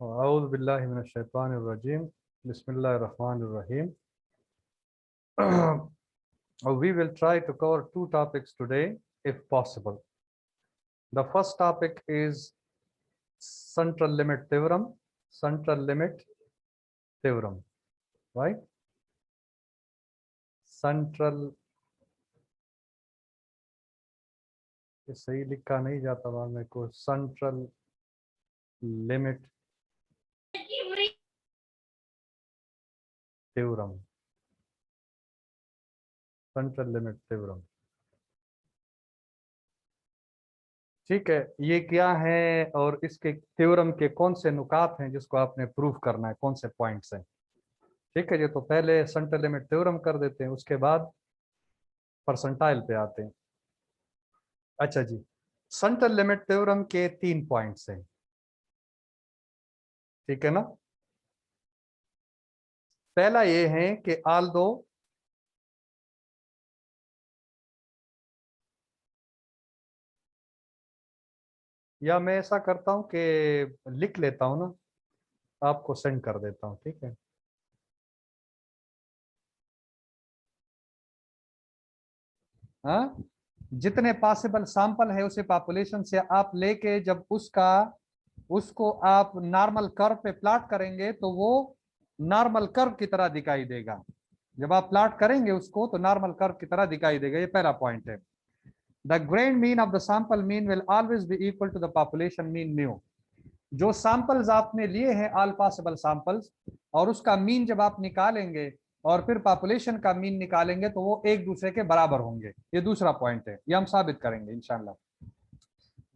A'udhu billahi minash shaitanir rajim. Bismillahir rahmanir rahim. We will try to cover two topics today, if possible. The first topic is central limit theorem. Central limit theorem, right? Central. ये सही लिखा नहीं जाता बाद में को central limit theorem. Central limit theorem. ठीक है, ये क्या है और इसके थ्योरम के कौन से नुकात हैं जिसको आपने प्रूव करना है, कौन से पॉइंट्स हैं। ठीक है जी, तो पहले सेंट्रल लिमिट थ्योरम कर देते हैं, उसके बाद परसेंटाइल पे आते हैं। अच्छा जी, सेंट्रल लिमिट थ्योरम के 3 पॉइंट्स हैं, ठीक है ना। पहला ये है कि आल्दो या मैं ऐसा करता हूं कि लिख लेता हूं ना, आपको सेंड कर देता हूं, ठीक है। हाँ, जितने पॉसिबल सैंपल है उसे पॉपुलेशन से आप लेके जब उसको आप नॉर्मल कर्व पे प्लॉट करेंगे तो वो नॉर्मल कर्व की तरह दिखाई देगा। जब आप प्लॉट करेंगे उसको तो नॉर्मल कर्व की तरह दिखाई देगा। ये पहला पॉइंट है। The grand mean of the sample mean will always be equal to the population mean mu. जो सैंपल्स आपने लिए हैं ऑल पॉसिबल सैंपल्स, और उसका मीन जब आप निकालेंगे और फिर पॉपुलेशन का मीन निकालेंगे तो वो एक दूसरे के बराबर होंगे। ये दूसरा पॉइंट है, ये हम साबित करेंगे इंशाल्लाह।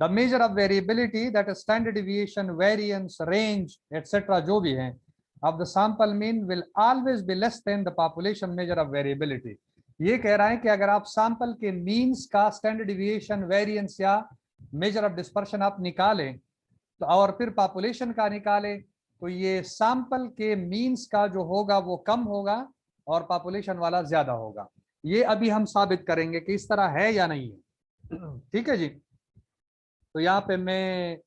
The measure of variability that is standard deviation, variance, range etcetera जो भी है of the sample mean will always be less than the population measure of variability। ये कह रहा है कि अगर आप सैंपल के मीन्स का स्टैंडर्ड डिविएशन, वेरिएंस या मेजर ऑफ डिस्पर्शन आप निकालें तो और फिर पॉपुलेशन का निकालें तो ये सैंपल के मीन्स का जो होगा वो कम होगा और पॉपुलेशन वाला ज्यादा होगा। ये अभी हम साबित करेंगे कि इस तरह है या नहीं है। ठीक है जी, तो यहाँ पे मैं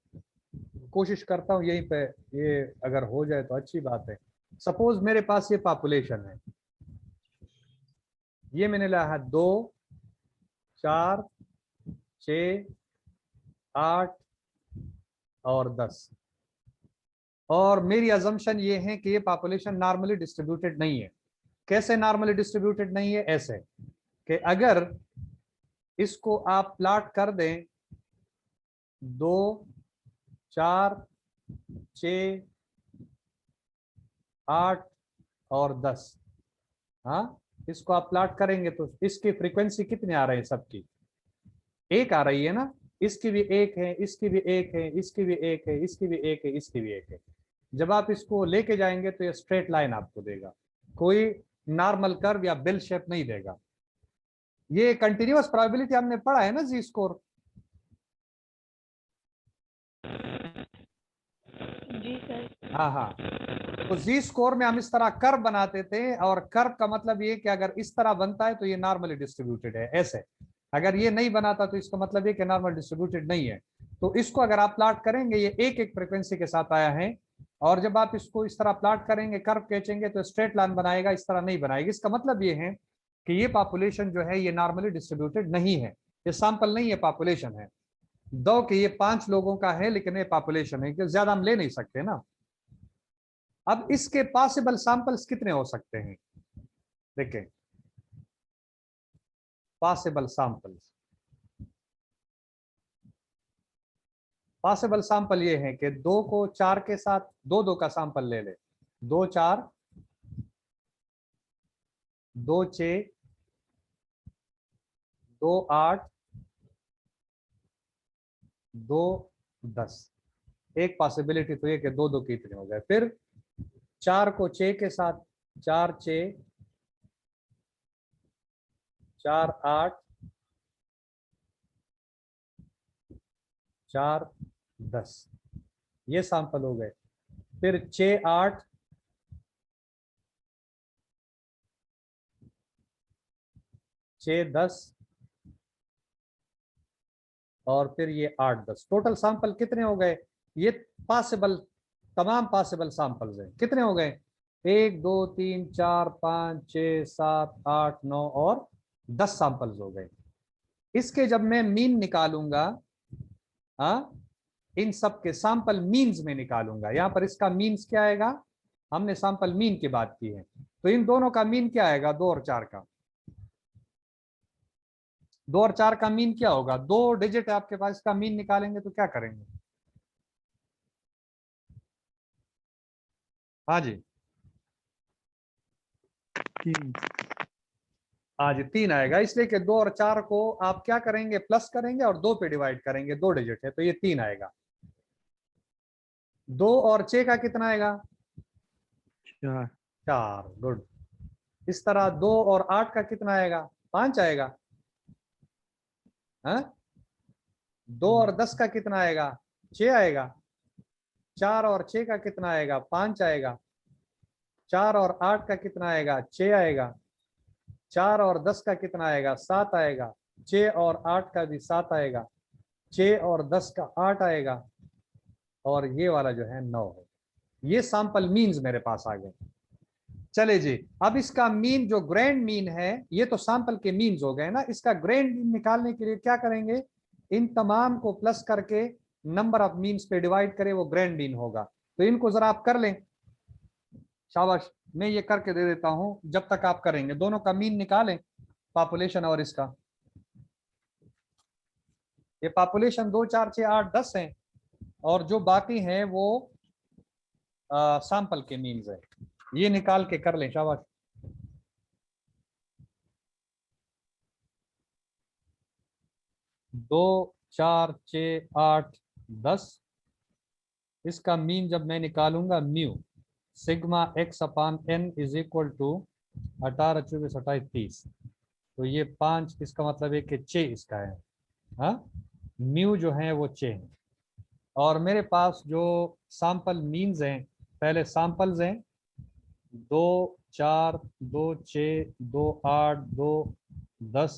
कोशिश करता हूँ यहीं पे, ये अगर हो जाए तो अच्छी बात है। सपोज मेरे पास ये पॉपुलेशन है, ये मैंने लिया है 2, 4, 6, 8 और 10, और मेरी अजम्पशन ये है कि ये पॉपुलेशन नॉर्मली डिस्ट्रीब्यूटेड नहीं है। कैसे नॉर्मली डिस्ट्रीब्यूटेड नहीं है? ऐसे कि अगर इसको आप प्लॉट कर दें 2, 4, 6, 8 और 10, हाँ, इसको आप प्लॉट करेंगे तो इसकी फ्रीक्वेंसी कितने आ रहे हैं? सबकी एक आ रही है ना। इसकी भी एक है, इसकी भी एक है, इसकी भी एक है, इसकी भी एक है, इसकी भी एक है। जब आप इसको लेके जाएंगे तो ये स्ट्रेट लाइन आपको देगा, कोई नॉर्मल कर्व या बेल शेप नहीं देगा। ये कंटिन्यूअस प्रोबेबिलिटी हमने पढ़ा है ना, जी स्कोर। जी सर। हाँ हाँ, तो जी स्कोर में हम इस तरह कर्व बनाते थे, और कर्व का मतलब ये कि अगर इस तरह बनता है तो ये नॉर्मली डिस्ट्रीब्यूटेड है, ऐसे। अगर ये नहीं बनाता तो इसका मतलब ये कि नॉर्मल डिस्ट्रीब्यूटेड नहीं है। तो इसको अगर आप प्लॉट करेंगे, ये एक एक फ्रीक्वेंसी के साथ आया है, और जब आप इसको इस तरह प्लॉट करेंगे, कर्व खींचेंगे तो स्ट्रेट लाइन बनाएगा, इस तरह नहीं बनाएगी। इसका मतलब ये है कि ये पॉपुलेशन जो है ये नॉर्मली डिस्ट्रीब्यूटेड नहीं है, ये सैंपल नहीं है, पॉपुलेशन है। दो कि ये 5 लोगों का है लेकिन ये पॉपुलेशन है, क्योंकि ज्यादा हम ले नहीं सकते ना। अब इसके पॉसिबल सैंपल्स कितने हो सकते हैं? देखें, पॉसिबल सैंपल्स, पॉसिबल सैंपल ये है कि 2 को 4 के साथ 2 2 का सैंपल ले ले। 2 4, 2 6, 2 8, 2 10। एक पॉसिबिलिटी तो ये कि 2 2 कितने हो गए। फिर 4 को 6 के साथ, 4 6, 4 8, 4 10, ये सैंपल हो गए। फिर 6 8, 6 10, और फिर ये 8 10, टोटल सैंपल कितने हो गए? ये पॉसिबल तमाम पॉसिबल सैंपल्स हैं। कितने हो गए? 1 2 3 4 5 6 7 8 9 और 10 सैंपल्स हो गए। इसके जब मैं मीन निकालूंगा, हाँ, इन सब के सैंपल मीन्स में निकालूंगा। यहां पर इसका मीन्स क्या आएगा? हमने सैंपल मीन की बात की है, तो इन दोनों का मीन क्या आएगा? 2 और 4 का। 2 और 4 का मीन क्या होगा? 2 डिजिट है आपके पास, इसका मीन निकालेंगे तो क्या करेंगे? हाँ जी, 3। हाँ जी 3 आएगा, इसलिए कि 2 और 4 को आप क्या करेंगे? प्लस करेंगे और 2 पे डिवाइड करेंगे, 2 डिजिट है तो ये 3 आएगा। 2 और 6 का कितना आएगा? 4। 4। गुड। इस तरह 2 और 8 का कितना आएगा? 5 आएगा। हाँ, 2 और 10 का कितना आएगा? 6 आएगा। 4 और 6 का कितना आएगा? 5 आएगा। 4 और 8 का कितना आएगा? 6 आएगा। 4 और 10 का कितना आएगा? 7 आएगा। 6 और 8 का भी 7 आएगा। 6 और 10 का 8 आएगा। और ये वाला जो है 9 है। ये सैंपल मीन्स मेरे पास आ गए। चले जी, अब इसका मीन जो ग्रैंड मीन है, ये तो सैंपल के मीन्स हो गए ना। इसका ग्रैंड मीन निकालने के लिए क्या करेंगे? इन तमाम को प्लस करके नंबर ऑफ मीन्स पे डिवाइड करें, वो ग्रैंड मीन होगा। तो इनको जरा आप कर लें। शाबाश, मैं ये करके दे देता हूं जब तक आप करेंगे। दोनों का मीन निकालें, पॉपुलेशन और इसका। ये पॉपुलेशन 2 4 6 8 10 है, और जो बाकी हैं वो सैंपल के मीन्स है। ये निकाल के कर लें, शाबाश। 2 4 6 8 10, इसका मीन जब मैं निकालूंगा, mu sigma x upon n is equal to 18 24 28 30, तो ये 5, इसका मतलब है कि 6 इसका है। हाँ, म्यू जो है वो 6 है। और मेरे पास जो सैंपल मीन्स हैं, पहले सैंपल्स हैं 2 4 2 6 2 8 2 10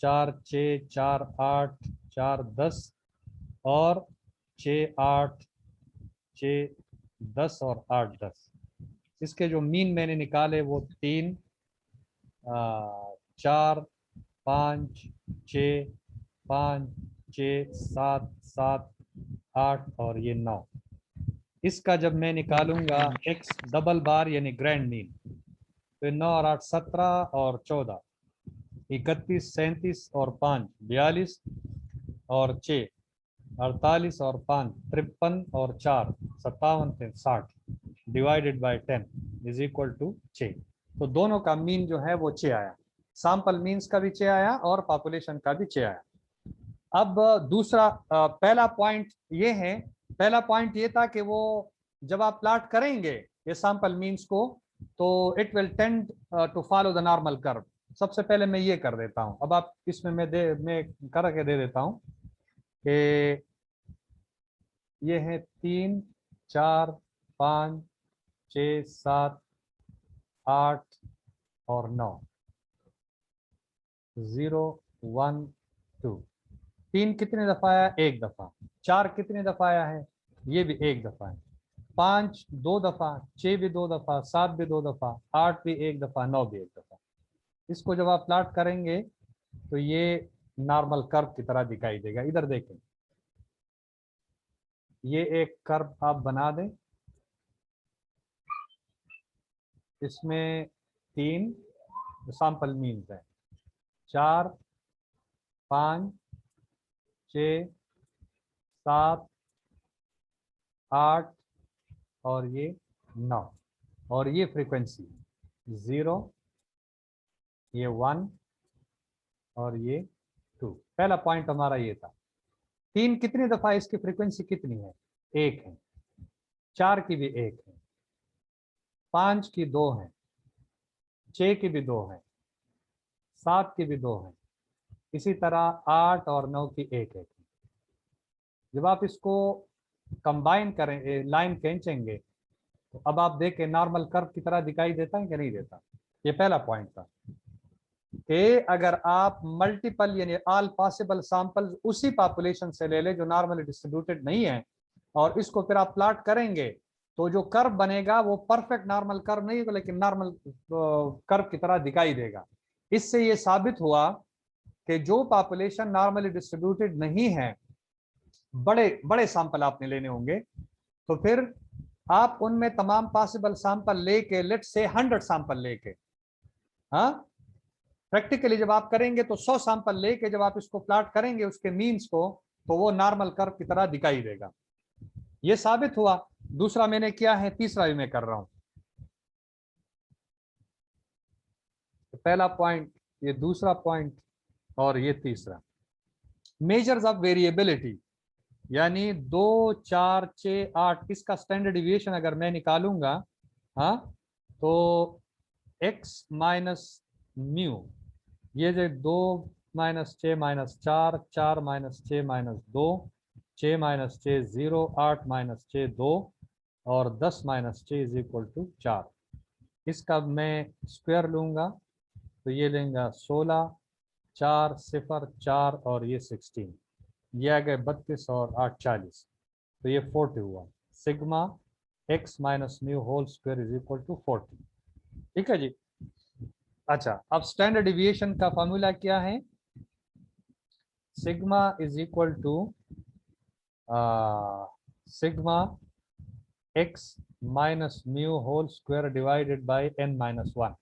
4 6 4 8 4 10 और 6 8 6 10 और 8 10। इसके जो मीन मैंने निकाले वो 3 4 5 6 5 6 7 7 8 और ये 9। इसका जब मैं निकालूंगा एक्स डबल बार यानी ग्रैंड मीन, तो 9 और 8 17 और 14 31 37 और 5 42 और 6 48 और 5 53 और 4 57 60 divided by 10 is equal to 6। तो दोनों का मीन जो है वो 6 आया। सैंपल मीन्स का भी 6 आया और पॉपुलेशन का भी 6 आया। अब दूसरा, पहला पॉइंट ये है, पहला पॉइंट ये था कि वो जब आप प्लॉट करेंगे ये सैंपल मीन्स को, तो it will tend to follow the normal curve. सबसे पहले मैं ये कर देता हूं। अब आप इसमें मैं करके दे देता हूं कि ये है 3 4 5 6 7 8 और 9 0 1 2। 3 कितने दफा आया? 1 दफा। 4 कितने दफा आया है? ये भी 1 दफा है। 5 2 दफा, 6 भी 2 दफा, 7 भी 2 दफा, 8 भी 1 दफा, 9 भी 1 दफा। इसको जब आप प्लॉट करेंगे तो ये नॉर्मल कर्व की तरह दिखाई देगा। इधर देखें, ये एक कर्व आप बना दें, इसमें 3 सैंपल मीन्स है, 4 5 6 7 8 और ये 9, और ये फ्रीक्वेंसी 0, ये 1 और ये 2। पहला पॉइंट हमारा ये था। 3 कितनी दफा, इसकी फ्रीक्वेंसी कितनी है? 1 है। 4 की भी 1 है, 5 की 2 है, 6 की भी 2 है, 7 की भी 2 है, इसी तरह 8 और 9 की 1 है। जब आप इसको कंबाइन करें, लाइन खींचेंगे, तो अब आप देखें नॉर्मल कर्व की तरह दिखाई देता है कि नहीं देता। ये पहला पॉइंट था कि अगर आप मल्टीपल यानी ऑल पॉसिबल सैंपल्स उसी पॉपुलेशन से ले ले जो नॉर्मली डिस्ट्रीब्यूटेड नहीं है, और इसको फिर आप प्लॉट करेंगे तो जो कर्व बनेगा वो परफेक्ट नॉर्मल कर्व नहीं होगा, लेकिन नॉर्मल कर्व की तरह दिखाई देगा। इससे ये साबित हुआ कि जो पॉपुलेशन नॉर्मली डिस्ट्रीब्यूटेड नहीं है, बड़े बड़े सैंपल आपने लेने होंगे, तो फिर आप उनमें तमाम पॉसिबल सैंपल लेके, लेट से 100 सैंपल लेके, हाँ, प्रैक्टिकली जब आप करेंगे तो 100 सैंपल लेके जब आप इसको प्लॉट करेंगे उसके मीन्स को, तो वो नॉर्मल कर्व की तरह दिखाई देगा। ये साबित हुआ। दूसरा मैंने किया है, तीसरा भी मैं कर रहा हूं। तो पहला पॉइंट, ये दूसरा पॉइंट, और ये तीसरा। मेजर्स ऑफ वेरिएबिलिटी, यानी 2, 4, 6, 8, इसका स्टैंडर्ड डिविएशन अगर मैं निकालूंगा, हाँ, तो x माइनस म्यू, ये जो 2 minus 6 minus 4, 4 minus 6 minus 2, 6 minus 6 0, 8 minus 6 2, और 10 माइनस 6 इज इक्वल टू 4। इसका मैं स्क्वायर लूंगा तो ये लेंगे 16, 4 0 4, और ये 16, ये आ गए 32 और 8 40, तो ये 40 हुआ। Sigma x minus mu whole square is equal to 40। ठीक है जी। अच्छा, अब स्टैंडर्ड डिविएशन का फॉर्मूला क्या है? Sigma is equal to sigma x minus mu whole square divided by n minus 1।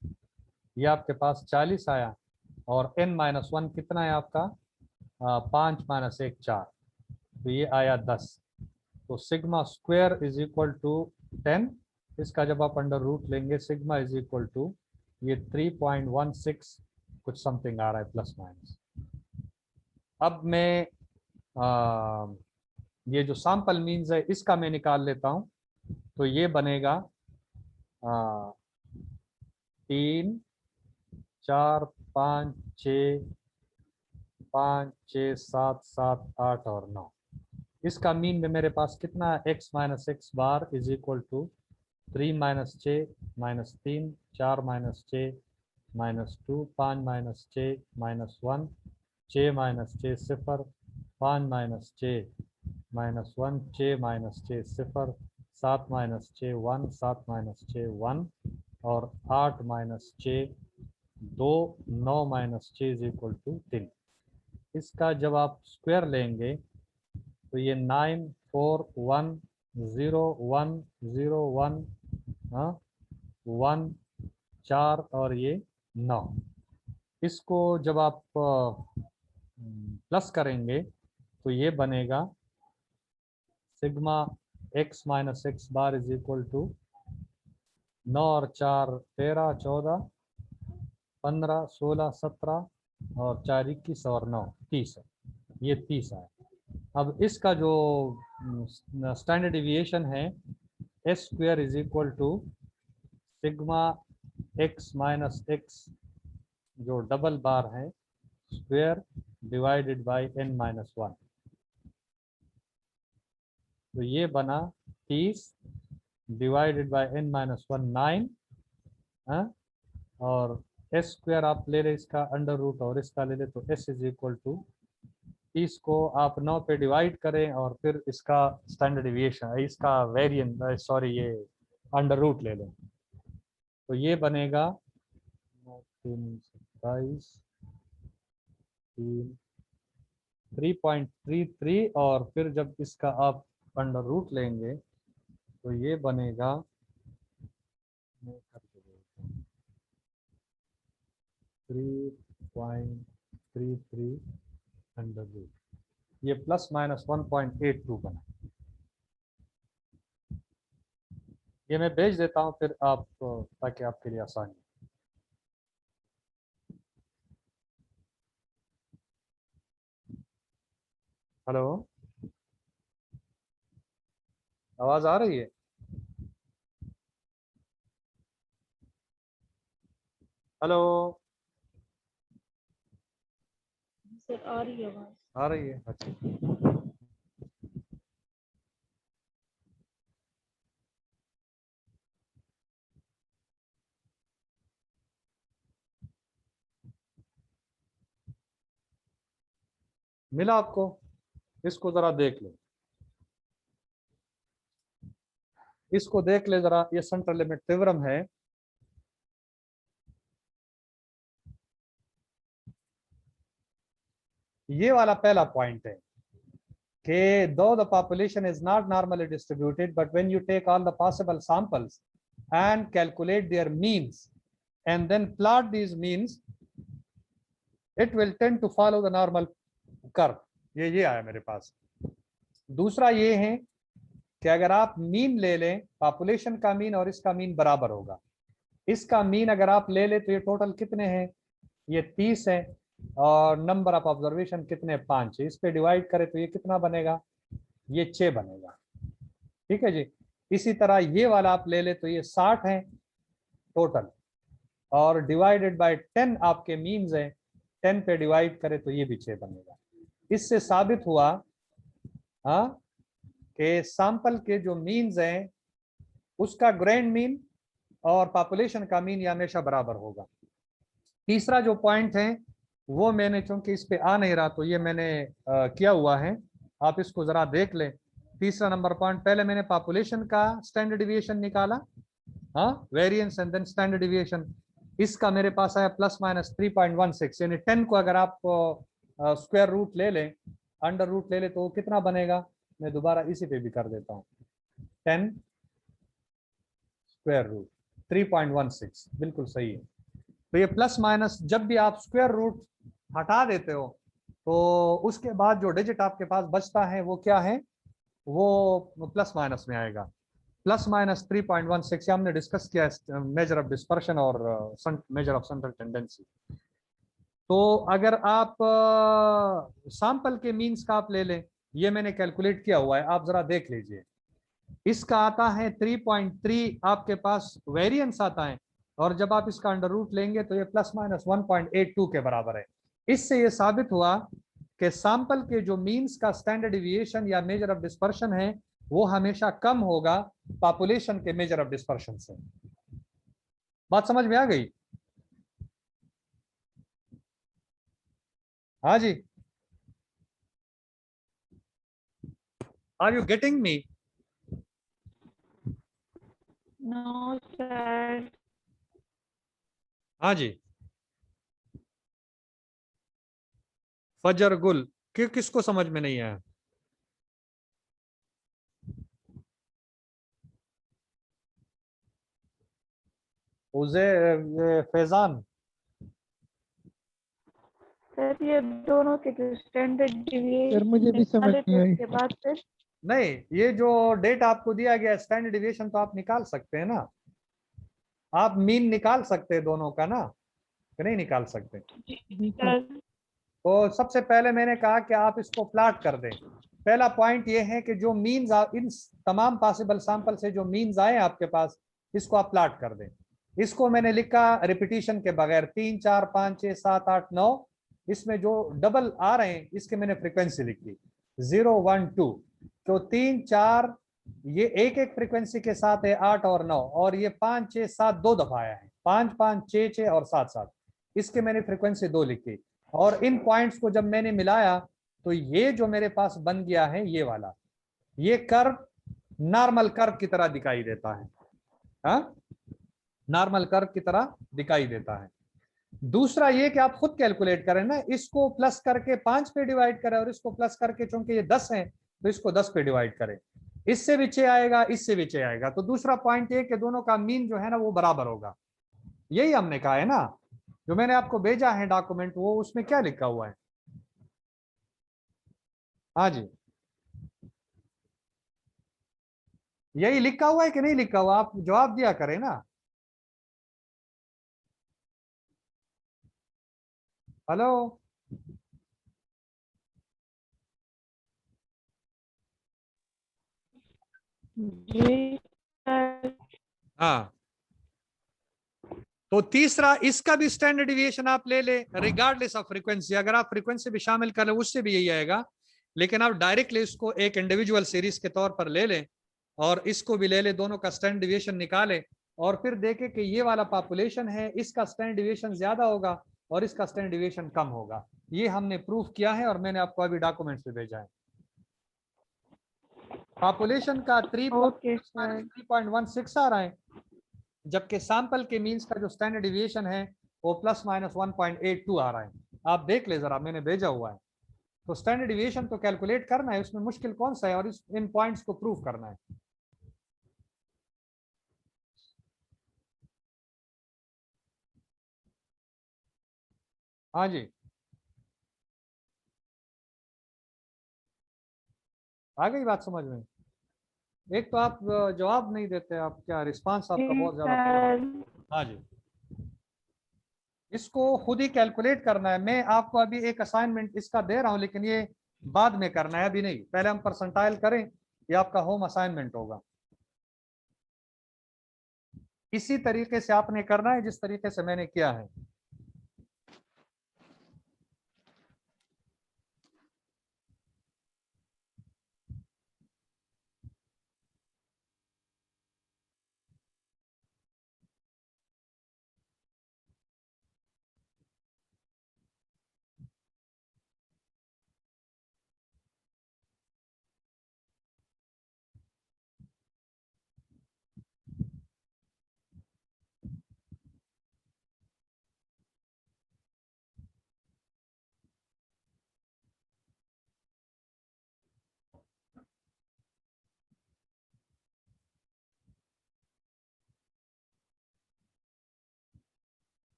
ये आपके पास 40 आया, और n माइनस 1 कितना है आपका? 5 माइनस 1 4, तो ये आया 10। तो sigma square is equal to 10। इसका जब आप अंडर रूट लेंगे, सिग्मा इज इक्वल टू ये 3.16 कुछ समथिंग आ रहा है, प्लस माइनस। अब मैं ये जो सैंपल मीन्स है इसका मैं निकाल लेता हूं, तो ये बनेगा 3, 4, 5, 6, 5, 6, 7, 7, 8 और 9। इसका मीन में मेरे पास कितना है? x minus x bar is equal to 3 minus 6 minus 3, 4 minus 6 minus 2, 5 minus 6 minus 1, 6 minus 6 0, 5 minus 6 minus 1, 6 minus 6 0, 7 minus 6 1, 7 minus 6 1, और 8 minus 6 2, 9 minus 6 is equal to 3। इसका जब आप स्क्वायर लेंगे तो ये 9 4 1 0 1 0 1, 1 4, और ये 9। इसको जब आप प्लस करेंगे तो ये बनेगा sigma x minus x bar is equal to 9 और 4 13 14 15 16 17, और 4 21 और 9 30 है। ये 30 है। अब इसका जो स्टैंडर्ड डिविएशन है, S square is equal to sigma x minus x जो डबल बार है square divided by n minus 1। तो ये बना 30 डिवाइडेड बाय n माइनस 1 9, और एस स्क्वायर आप ले रहे इसका अंडर रूट और इसका ले ले, तो s इज इक्वल टू 30 को आप 9 पे डिवाइड करें और फिर इसका स्टैंडर्ड डिविएशन, इसका वेरिएंट, सॉरी, ये अंडर रूट ले लें, तो ये बनेगा 27 3.33, और फिर जब इसका आप अंडर रूट लेंगे तो ये बनेगा 3.33 अंडर रूट, ये प्लस माइनस 1.82 बना। ये मैं भेज देता हूँ फिर आप, ताकि आपके लिए आसानी। हेलो, आवाज आ रही है? हेलो, सर आ रही है आवाज। आ रही है? अच्छा, मिला आपको? इसको जरा देख लो। इसको देख ले जरा, ये सेंट्रल लिमिट थ्योरम है। ये वाला पहला पॉइंट है कि though the population is not normally distributed, but when you take all the possible samples and calculate their means and then plot these means, it will tend to follow the normal curve। ये आया मेरे पास। दूसरा ये है कि अगर आप mean ले लें, पॉपुलेशन का मीन और इसका मीन बराबर होगा। इसका मीन अगर आप ले ले तो ये टोटल कितने हैं, ये 30 है, और नंबर ऑफ ऑब्जर्वेशन कितने, 5 है। इस पे डिवाइड करें तो ये कितना बनेगा, ये 6 बनेगा। ठीक है जी। इसी तरह ये वाला आप ले ले तो ये 60 है टोटल, और डिवाइडेड बाय 10 आपके मीन्स है, 10 पे डिवाइड करें तो ये भी 6 बनेगा। इससे साबित हुआ कि सैंपल के जो मीन्स हैं उसका ग्रैंड मीन और पॉपुलेशन का मीन या हमेशा बराबर होगा। तीसरा जो पॉइंट है वो मैंने, चूंकि इस पे आ नहीं रहा तो ये मैंने किया हुआ है, आप इसको जरा देख लें। तीसरा नंबर पॉइंट, पहले मैंने पॉपुलेशन का स्टैंडर्ड डिविएशन निकाला, variance and then standard deviation. इसका मेरे पास आया +-3.16, यानी 10 को अगर आप स्क्वायर रूट ले लें, अंडर रूट ले लें तो कितना बनेगा। मैं दोबारा इसी पे भी कर देता हूँ, 10 स्क्वायर रूट 3.16, बिल्कुल सही है। तो ये प्लस माइनस, जब भी आप स्क्वायर रूट हटा देते हो तो उसके बाद जो डिजिट आपके पास बचता है वो क्या है, वो प्लस माइनस में आएगा। +-3.16 हमने डिस्कस किया मेजर ऑफ डिस्पर्शन और मेजर ऑफ सेंट्रल टेंडेंसी। तो अगर आप सैंपल के मीन्स का आप ले लें, ये मैंने कैलकुलेट किया हुआ है, आप जरा देख लीजिए। इसका आता है 3.3 आपके पास वेरिएंस आता है, और जब आप इसका अंडर रूट लेंगे तो ये +-1.82 के बराबर है। इससे ये साबित हुआ कि सैंपल के जो मीन्स का स्टैंडर्ड डिविएशन या मेजर ऑफ डिस्पर्शन है वो हमेशा कम होगा पॉपुलेशन के मेजर ऑफ डिस्पर्शन से। बात समझ में आ गई? हाँ जी, are you getting me? No, sir. हाँ जी। फजर गुल, किसको समझ में नहीं आया? उसे फैजान, सर ये दोनों के जो स्टैंडर्ड सर मुझे भी समझ निकाले नहीं थे आई। उसके बाद फिर नहीं, ये जो डेट आपको दिया गया स्टैंडर्ड डिविएशन तो आप निकाल सकते हैं ना, आप मीन निकाल सकते हैं दोनों का ना, कि नहीं निकाल सकते? सर तो सबसे पहले मैंने कहा कि आप इसको प्लाट कर दें। पहला पॉइंट ये है कि जो मीन्स इन तमाम पॉसिबल सैंपल से जो मीन्स आए आपके पास, इसको आप प्लाट कर दें। इसको मैंने लिखा रिपीटिशन के बगैर, 3, 4, 5, 6, 7, 8, 9, इसमें जो डबल आ रहे हैं इसके मैंने फ्रीक्वेंसी लिखी 0, 1, 2। तो 3, 4 ये एक एक फ्रीक्वेंसी के साथ है, 8 और 9, और ये 5, 6, 7 दो दफा आया है, 5, 5, 6, 6 और 7, 7, इसके मैंने फ्रीक्वेंसी 2 लिखी। और इन पॉइंट्स को जब मैंने मिलाया तो ये जो मेरे पास बन गया है ये वाला, ये कर्व नॉर्मल कर्व की तरह दिखाई देता है, नॉर्मल कर्व की तरह दिखाई देता है। दूसरा ये कि आप खुद कैलकुलेट करें ना, इसको प्लस करके 5 पे डिवाइड करें और इसको प्लस करके, चूंकि ये 10 है तो इसको 10 पे डिवाइड करें, इससे भी 6 आएगा, इससे भी 6 आएगा। तो दूसरा पॉइंट ये कि दोनों का मीन जो है ना वो बराबर होगा। यही हमने कहा है ना, जो मैंने आपको भेजा है डॉक्यूमेंट, वो उसमें क्या लिखा हुआ है? हाँ जी, यही लिखा हुआ है कि नहीं लिखा हुआ? आप जवाब दिया करें ना। हेलो, जी सर। हाँ। तो तीसरा, इसका भी स्टैंडर्ड डिविएशन आप ले ले रिगार्डलेस ऑफ फ्रीक्वेंसी। अगर आप फ्रीक्वेंसी भी शामिल कर ले उससे भी यही आएगा, लेकिन आप डायरेक्टली इसको एक इंडिविजुअल सीरीज के तौर पर ले लें और इसको भी ले ले, दोनों का स्टैंडर्ड डिविएशन निकाले और फिर देखें कि ये वाला पॉपुलेशन है, इसका स्टैंडर्ड डिविएशन ज्यादा होगा और इसका स्टैंडर्ड डिविएशन कम होगा। ये हमने प्रूफ किया है और मैंने आपको अभी डॉक्यूमेंट्स पे भेजा है। पॉपुलेशन का Okay, sir. 3.16 आ रहा है, जबकि सैंपल के मीन्स का जो स्टैंडर्ड डिविएशन है वो ±1.82 आ रहा है। आप देख ले जरा, मैंने भेजा हुआ है। तो स्टैंडर्ड डिविएशन तो कैलकुलेट करना है, उसमें मुश्किल कौन सा है, और इन पॉइंट्स को प्रूव करना है। हाँ जी, आ गई बात समझ में? एक तो आप जवाब नहीं देते, आप क्या, रिस्पांस आपका जी बहुत ज्यादा poor है। सर। हाँ जी, इसको खुद ही कैलकुलेट करना है। मैं आपको अभी एक असाइनमेंट इसका दे रहा हूं, लेकिन ये बाद में करना है, अभी नहीं। पहले हम परसेंटाइल करें, ये आपका होम असाइनमेंट होगा। इसी तरीके से आपने करना है जिस तरीके से मैंने किया है।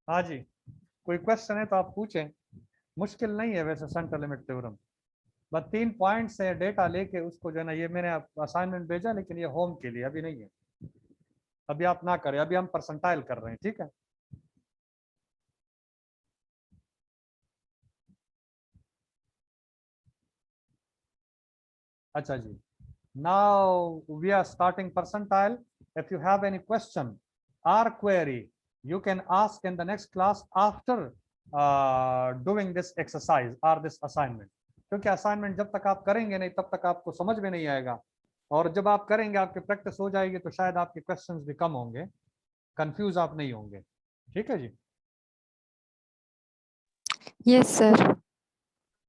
हाँ जी, कोई क्वेश्चन है तो आप पूछें, मुश्किल नहीं है वैसे सेंट्रल लिमिट थ्योरम। बस 3 पॉइंट्स है, डेटा लेके उसको जो है ना, ये मैंने असाइनमेंट भेजा, लेकिन ये होम के लिए अभी नहीं है। अभी आप ना करें, अभी हम परसेंटाइल कर रहे हैं, ठीक है। अच्छा जी, now we are starting percentile. If you have any question or query, you can ask in the next class after doing this exercise or this assignment. क्योंकि असाइनमेंट जब तक आप करेंगे नहीं तब तक आपको समझ में नहीं आएगा, और जब आप करेंगे आपकी प्रैक्टिस हो जाएगी तो शायद आपके क्वेश्चंस भी कम होंगे, कंफ्यूज आप नहीं होंगे। ठीक है जी। Yes sir.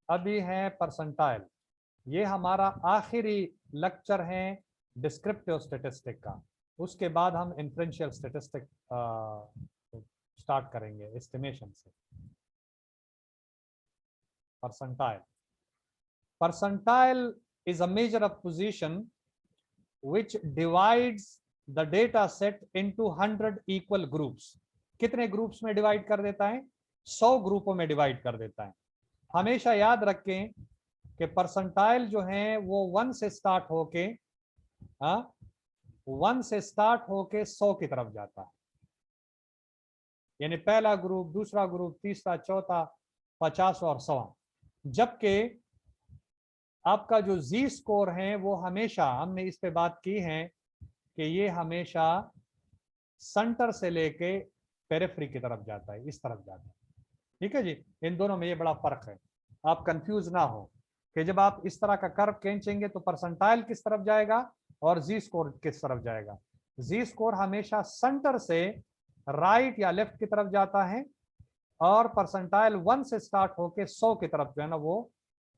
अभी है परसेंटाइल, ये हमारा आखिरी लेक्चर है डिस्क्रिप्टिव स्टैटिस्टिक का। उसके बाद हम इन्फ्रेंशियल स्टैटिस्टिक स्टार्ट करेंगे, एस्टिमेशन से। Percentile is a measure of position which divides the data set into 100 equal groups. कितने ग्रुप्स में डिवाइड कर देता है? 100 ग्रुपों में डिवाइड कर देता है। हमेशा याद रखें कि परसेंटाइल जो है वो 1 से स्टार्ट होके 1 से स्टार्ट होके 100 की तरफ जाता है। यानी पहला ग्रुप, दूसरा ग्रुप, तीसरा, चौथा, 50 और 100। जबकि आपका जो जी स्कोर है वो हमेशा, हमने इस पे बात की है कि ये हमेशा सेंटर से लेके पेरिफेरी की तरफ जाता है, इस तरफ जाता है। ठीक है जी, इन दोनों में ये बड़ा फर्क है, आप कंफ्यूज ना हो कि जब आप इस तरह का कर्व खींचेंगे तो परसेंटाइल किस तरफ जाएगा और जी स्कोर किस तरफ जाएगा। जी स्कोर हमेशा सेंटर से राइट या लेफ्ट की तरफ जाता है, और परसेंटाइल 1 से स्टार्ट होके 100 की तरफ जो है ना वो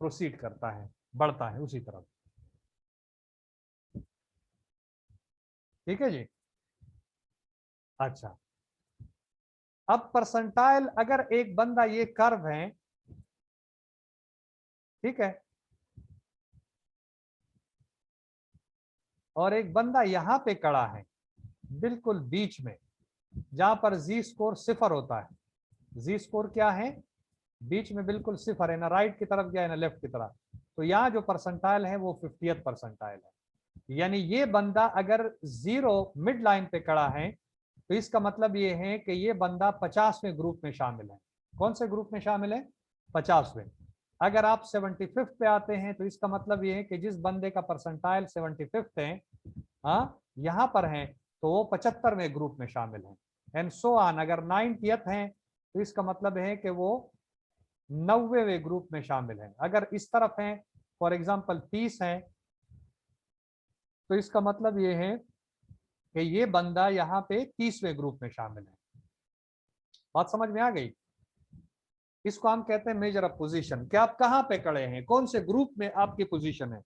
प्रोसीड करता है, बढ़ता है उसी तरफ। ठीक है जी। अच्छा, अब परसेंटाइल, अगर एक बंदा, ये कर्व है, ठीक है, और एक बंदा यहां पे खड़ा है, बिल्कुल बीच में, जहां पर जी स्कोर 0 होता है। जी स्कोर क्या है? बीच में बिल्कुल 0 है, ना राइट की तरफ गया ना लेफ्ट की तरफ। तो यहाँ जो परसेंटाइल है वो 50th परसेंटाइल है। यानी ये बंदा अगर 0 मिड लाइन पे खड़ा है तो इसका मतलब ये है कि ये बंदा 50वें ग्रुप में शामिल है। कौन से ग्रुप में शामिल है? 50वें। अगर आप 75 पे आते हैं तो इसका मतलब ये है कि जिस बंदे का परसेंटाइल 75 है, हाँ, यहाँ पर है, तो वो 75वें ग्रुप में शामिल है। And so on. अगर 90th है तो इसका मतलब है कि वो 90वें ग्रुप में शामिल है। अगर इस तरफ है, फॉर एग्जांपल 30 है, तो इसका मतलब ये है कि ये बंदा यहाँ पे 30वें ग्रुप में शामिल है। बात समझ में आ गई? इसको हम कहते हैं मेजर ऑफ पोजीशन, कि आप कहाँ पे खड़े हैं, कौन से ग्रुप में आपकी पोजीशन है।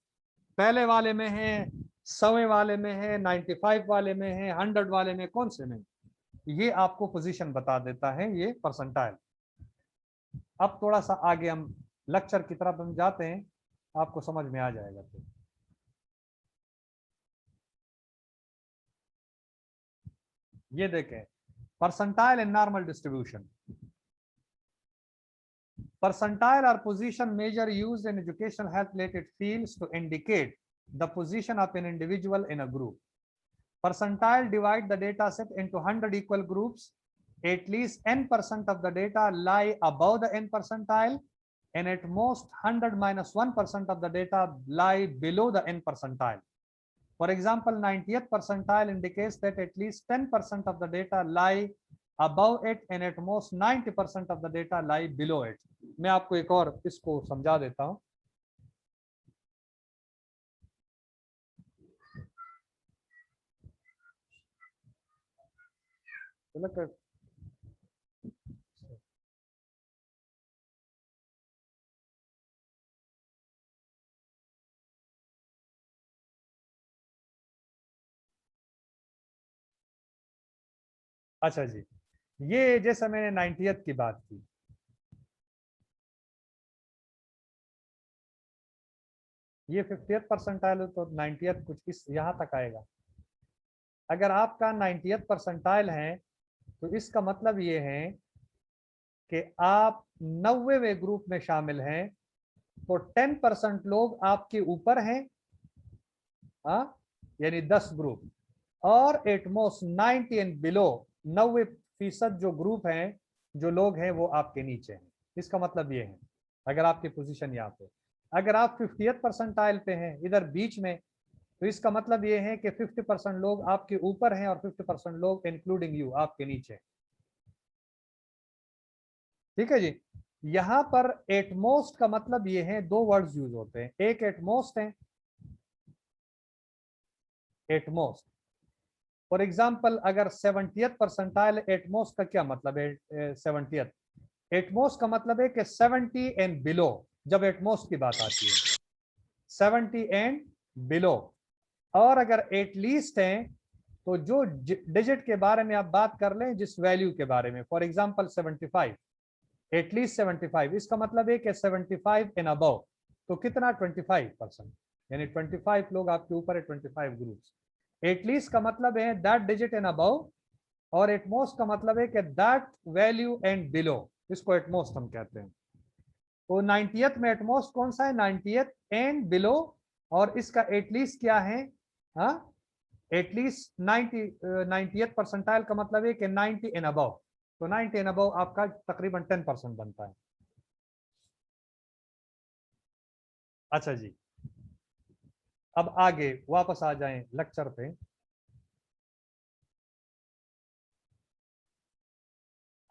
पहले वाले में है, 100वें वाले में है, 95 वाले में है, 100 वाले में, कौन से में? ये आपको पोजीशन बता देता है ये परसेंटाइल। अब थोड़ा सा आगे हम लेक्चर की तरफ हम जाते हैं, आपको समझ में आ जाएगा। तो ये देखें, percentile and normal distribution. Percentile or position measure used in educational health related fields to indicate the position of an individual in a group. Percentile divide the data set into 100 equal groups. At least n% of the data lie above the n percentile, and at most 100 minus 1% of the data lie below the n percentile. For example, 90th percentile indicates that at least 10% of the data lie above it and at most 90% of the data lie below it. मैं आपको एक और इसको समझा देता हूं। अच्छा जी, ये जैसे मैंने 90th की बात की, ये 50th परसेंटाइल है, तो 90th कुछ इस यहां तक आएगा। अगर आपका 90th परसेंटाइल है तो इसका मतलब ये है कि आप 90वें ग्रुप में शामिल हैं, तो 10% लोग आपके ऊपर हैं, हाँ, यानी 10 ग्रुप, और एटमोस्ट 90 एंड बिलो 90% जो ग्रुप हैं, जो लोग हैं, वो आपके नीचे हैं। इसका मतलब ये है, अगर आपकी पोजीशन यहाँ पे, अगर आप 50th परसेंटाइल पे हैं इधर बीच में, तो इसका मतलब ये है कि 50% लोग आपके ऊपर हैं और 50% लोग इंक्लूडिंग यू आपके नीचे। ठीक है जी। यहां पर एटमोस्ट का मतलब ये है, दो वर्ड्स यूज होते हैं, एक एटमोस्ट है, एटमोस्ट। फॉर एग्जाम्पल अगर 70th परसेंटाइल, एटमोस्ट का क्या मतलब है? 70th, एटमोस्ट का मतलब है कि 70 एंड बिलो, जब एटमोस्ट की बात आती है 70 एंड बिलो। और अगर एटलीस्ट है तो जो डिजिट के बारे में आप बात कर लें, जिस वैल्यू के बारे में, फॉर एग्जाम्पल 75, एटलीस्ट 75, इसका मतलब है कि 75 एंड अबव, तो कितना? 25%, यानी 25 लोग आपके ऊपर है, 25 ग्रुप्स। एटलीस्ट का मतलब है दैट डिजिट एंड अबव, और एटमोस्ट का मतलब है कि दैट वैल्यू एंड बिलो, इसको एटमोस्ट हम कहते हैं। तो 90th में एटमोस्ट कौन सा है? 90th एंड बिलो, और इसका एटलीस्ट क्या है? हाँ, एटलीस्ट 90th परसेंटाइल का मतलब है कि 90 एंड अबव, तो 90 एंड अबव आपका तकरीबन 10% बनता है। अच्छा जी, अब आगे वापस आ जाएं लेक्चर पे।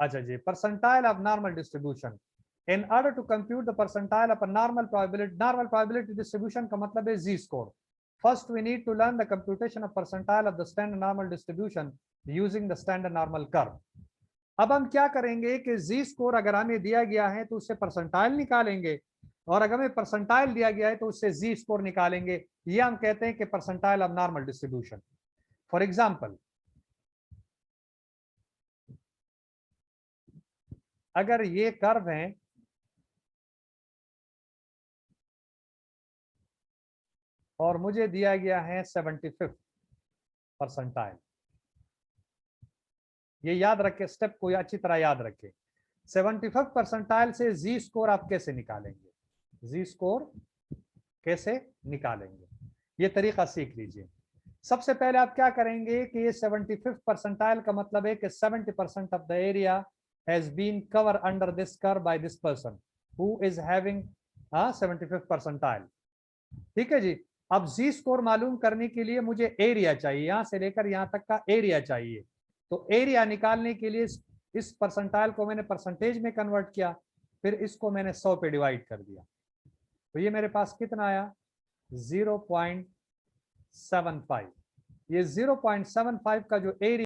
अच्छा जी, percentile of normal distribution. In order to compute the percentile of a normal probability distribution का मतलब है Z score. First we need to learn the computation of percentile of the standard normal distribution using the standard normal curve. अब हम क्या करेंगे कि जी score अगर हमें दिया गया है तो उससे परसेंटाइल निकालेंगे, और अगर हमें परसेंटाइल दिया गया है तो उससे जी स्कोर निकालेंगे। ये हम कहते हैं कि percentile of normal distribution. For example, अगर ये कर्व है, और मुझे दिया गया है 75 परसेंटाइल, ये याद रखे, स्टेप को अच्छी तरह याद रखे। 75 परसेंटाइल से जी स्कोर आप कैसे निकालेंगे, जी स्कोर कैसे निकालेंगे, ये तरीका सीख लीजिए। सबसे पहले आप क्या करेंगे कि ये 75 परसेंटाइल का मतलब है कि 70% of the area has been cover under this curve by this person who is having 75 percentile. ठीक है जी। अब जी स्कोर मालूम करने के लिए मुझे एरिया चाहिए, यहां से लेकर यहां तक का एरिया चाहिए। तो एरिया निकालने के लिए इस परसेंटाइल को मैंने परसेंटेज में कन्वर्ट किया, फिर इसको मैंने 100 पे डिवाइड कर दिया, तो ये मेरे पास कितना आया 0.75। ये 0.75 का जो एरिया